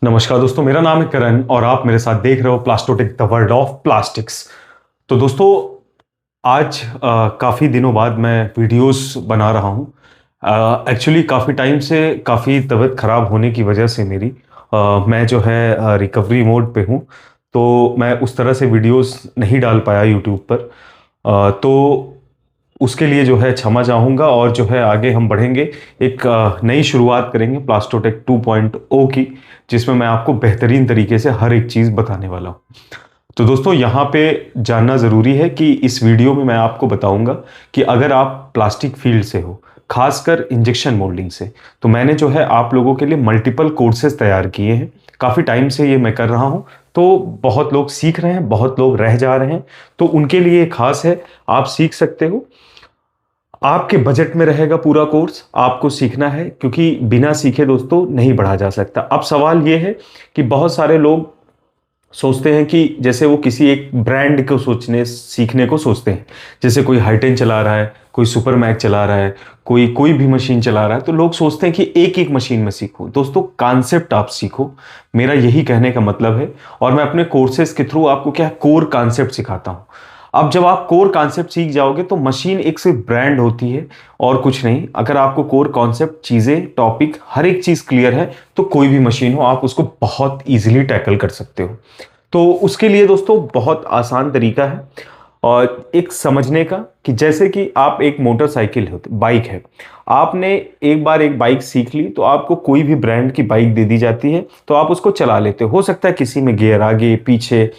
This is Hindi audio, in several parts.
नमस्कार दोस्तों, मेरा नाम है करण और आप मेरे साथ देख रहे हो प्लास्टोटेक द वर्ल्ड ऑफ प्लास्टिक्स। तो दोस्तों, आज काफ़ी दिनों बाद मैं वीडियोस बना रहा हूँ। एक्चुअली काफ़ी टाइम से काफ़ी तबीयत ख़राब होने की वजह से मेरी मैं जो है रिकवरी मोड पे हूँ। तो मैं उस तरह से वीडियोस नहीं डाल पाया यूट्यूब पर। तो उसके लिए जो है क्षमा चाहूँगा और जो है आगे हम बढ़ेंगे। एक नई शुरुआत करेंगे प्लास्टोटेक 2.0 की, जिसमें मैं आपको बेहतरीन तरीके से हर एक चीज़ बताने वाला हूँ। तो दोस्तों, यहाँ पे जानना ज़रूरी है कि इस वीडियो में मैं आपको बताऊंगा कि अगर आप प्लास्टिक फील्ड से हो, खासकर इंजेक्शन मोल्डिंग से, तो मैंने जो है आप लोगों के लिए मल्टीपल कोर्सेज तैयार किए हैं। काफ़ी टाइम से ये मैं कर रहा हूँ, तो बहुत लोग सीख रहे हैं, बहुत लोग रह जा रहे हैं। तो उनके लिए खास है, आप सीख सकते हो। आपके बजट में रहेगा पूरा कोर्स, आपको सीखना है, क्योंकि बिना सीखे दोस्तों नहीं बढ़ा जा सकता। अब सवाल ये है कि बहुत सारे लोग सोचते हैं कि जैसे वो किसी एक ब्रांड को सोचने सीखने को सोचते हैं। जैसे कोई हाईटेन चला रहा है, कोई सुपर मैक चला रहा है, कोई कोई भी मशीन चला रहा है, तो लोग सोचते हैं कि एक एक मशीन में सीखो। दोस्तों, कॉन्सेप्ट आप सीखो, मेरा यही कहने का मतलब है। और मैं अपने कोर्सेज के थ्रू आपको क्या कोर कॉन्सेप्ट सिखाता हूं। अब जब आप कोर कॉन्सेप्ट सीख जाओगे तो मशीन एक सिर्फ ब्रांड होती है और कुछ नहीं। अगर आपको कोर कॉन्सेप्ट, चीजें, टॉपिक, हर एक चीज क्लियर है, तो कोई भी मशीन हो आप उसको बहुत इजीली टैकल कर सकते हो। तो उसके लिए दोस्तों बहुत आसान तरीका है और एक समझने का, कि जैसे कि आप एक मोटरसाइकिल होती, बाइक है, आपने एक बार एक बाइक सीख ली तो आपको कोई भी ब्रांड की बाइक दे दी जाती है, तो आप उसको चला लेते हो सकता है किसी में गियर आगे पीछे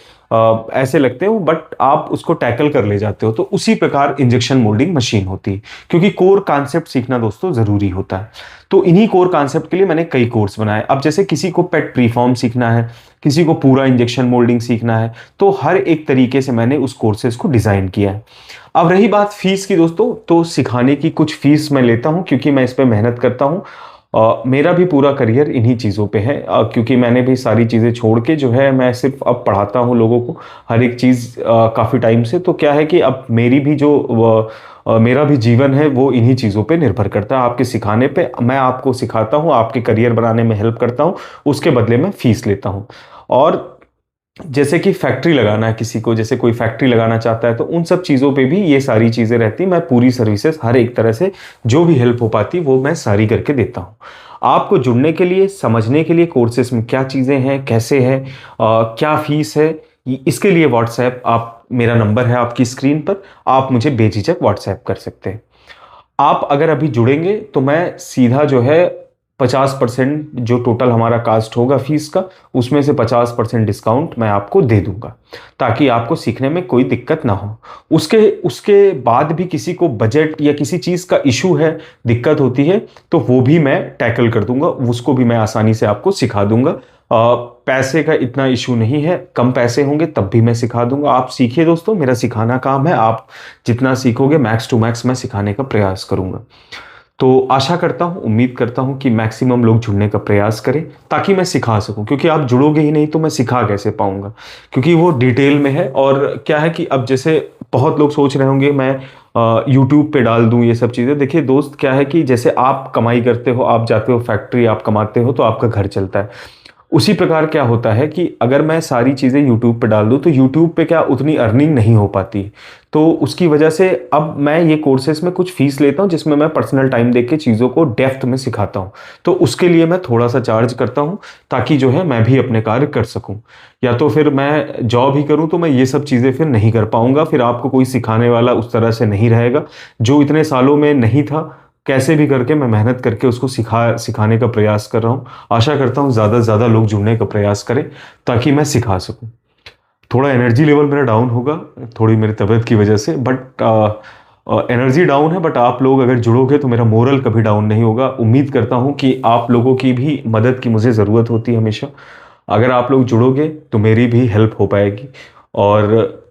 ऐसे लगते हो, बट आप उसको टैकल कर ले जाते हो। तो उसी प्रकार इंजेक्शन मोल्डिंग मशीन होती है, क्योंकि कोर कॉन्सेप्ट सीखना दोस्तों जरूरी होता है। तो इन्हीं कोर कॉन्सेप्ट के लिए मैंने कई कोर्स बनाए। अब जैसे किसी को पेट प्रीफॉर्म सीखना है, किसी को पूरा इंजेक्शन मोल्डिंग सीखना है, तो हर एक तरीके से मैंने उस कोर्सेज को डिजाइन किया है। अब रही बात फीस की दोस्तों, तो सिखाने की कुछ फीस मैं लेता हूं, क्योंकि मैं इस पे मेहनत करता हूं। मेरा भी पूरा करियर इन्हीं चीज़ों पे है, क्योंकि मैंने भी सारी चीज़ें छोड़ के जो है मैं सिर्फ अब पढ़ाता हूँ लोगों को हर एक चीज़ काफ़ी टाइम से। तो क्या है कि अब मेरी भी जो मेरा भी जीवन है वो इन्हीं चीज़ों पे निर्भर करता है। आपके सिखाने पे, मैं आपको सिखाता हूँ, आपके करियर बनाने में हेल्प करता हूँ, उसके बदले में फीस लेता हूँ। और जैसे कि फैक्ट्री लगाना है किसी को, जैसे कोई फैक्ट्री लगाना चाहता है, तो उन सब चीज़ों पे भी ये सारी चीज़ें रहती, मैं पूरी सर्विसेज हर एक तरह से जो भी हेल्प हो पाती वो मैं सारी करके देता हूँ। आपको जुड़ने के लिए, समझने के लिए कोर्सेज में क्या चीज़ें हैं, कैसे हैं, क्या फीस है, इसके लिए व्हाट्सएप, आप, मेरा नंबर है आपकी स्क्रीन पर, आप मुझे बेझिझक व्हाट्सएप कर सकते हैं। आप अगर अभी जुड़ेंगे तो मैं सीधा जो है 50% जो टोटल हमारा कास्ट होगा फीस का, उसमें से 50% डिस्काउंट मैं आपको दे दूंगा, ताकि आपको सीखने में कोई दिक्कत ना हो। उसके उसके बाद भी किसी को बजट या किसी चीज़ का इशू है, दिक्कत होती है, तो वो भी मैं टैकल कर दूंगा, उसको भी मैं आसानी से आपको सिखा दूंगा। पैसे का इतना इशू नहीं है, कम पैसे होंगे तब भी मैं सिखा दूंगा। आप सीखिए दोस्तों, मेरा सिखाना काम है। आप जितना सीखोगे मैक्स टू मैक्स मैं सिखाने का प्रयास करूंगा। तो आशा करता हूं, उम्मीद करता हूं कि मैक्सिमम लोग जुड़ने का प्रयास करें, ताकि मैं सिखा सकूं। क्योंकि आप जुड़ोगे ही नहीं तो मैं सिखा कैसे पाऊंगा, क्योंकि वो डिटेल में है। और क्या है कि अब जैसे बहुत लोग सोच रहे होंगे मैं यूट्यूब पे डाल दूं ये सब चीज़ें। देखिए दोस्त, क्या है कि जैसे आप कमाई करते हो, आप जाते हो फैक्ट्री, आप कमाते हो तो आपका घर चलता है। उसी प्रकार क्या होता है कि अगर मैं सारी चीज़ें यूट्यूब पे डाल दूँ तो यूट्यूब पे क्या उतनी अर्निंग नहीं हो पाती। तो उसकी वजह से अब मैं ये कोर्सेज में कुछ फीस लेता हूँ, जिसमें मैं पर्सनल टाइम देके चीज़ों को डेप्थ में सिखाता हूँ। तो उसके लिए मैं थोड़ा सा चार्ज करता हूँ, ताकि जो है मैं भी अपने कार्य कर सकूँ। या तो फिर मैं जॉब ही करूँ तो मैं ये सब चीज़ें फिर नहीं कर पाऊंगा, फिर आपको कोई सिखाने वाला उस तरह से नहीं रहेगा जो इतने सालों में नहीं था। कैसे भी करके मैं मेहनत करके उसको सिखाने का प्रयास कर रहा हूँ। आशा करता हूँ ज़्यादा से ज़्यादा लोग जुड़ने का प्रयास करें, ताकि मैं सिखा सकूँ। थोड़ा एनर्जी लेवल मेरा डाउन होगा, थोड़ी मेरी तबीयत की वजह से, बट एनर्जी डाउन है। बट आप लोग अगर जुड़ोगे तो मेरा मोरल कभी डाउन नहीं होगा। उम्मीद करता हूँ कि आप लोगों की भी मदद की मुझे ज़रूरत होती है हमेशा। अगर आप लोग जुड़ोगे तो मेरी भी हेल्प हो पाएगी। और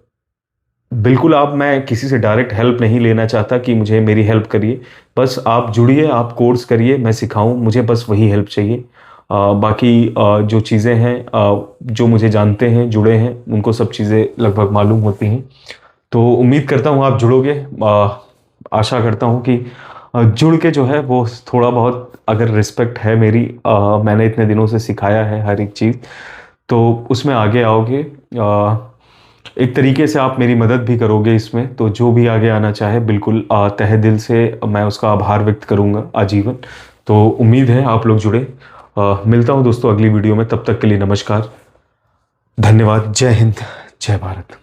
बिल्कुल, आप, मैं किसी से डायरेक्ट हेल्प नहीं लेना चाहता कि मुझे मेरी हेल्प करिए। बस आप जुड़िए, आप कोर्स करिए, मैं सिखाऊं, मुझे बस वही हेल्प चाहिए। बाकी जो चीज़ें हैं, जो मुझे जानते हैं, जुड़े हैं, उनको सब चीज़ें लगभग मालूम होती हैं। तो उम्मीद करता हूँ आप जुड़ोगे। आशा करता हूँ कि जुड़ के जो है वो थोड़ा बहुत अगर रिस्पेक्ट है मेरी, मैंने इतने दिनों से सिखाया है हर एक चीज़, तो उसमें आगे आओगे। एक तरीके से आप मेरी मदद भी करोगे इसमें, तो जो भी आगे आना चाहे बिल्कुल तहे दिल से मैं उसका आभार व्यक्त करूंगा आजीवन। तो उम्मीद है आप लोग जुड़े। मिलता हूं दोस्तों अगली वीडियो में, तब तक के लिए नमस्कार, धन्यवाद, जय हिंद, जय भारत।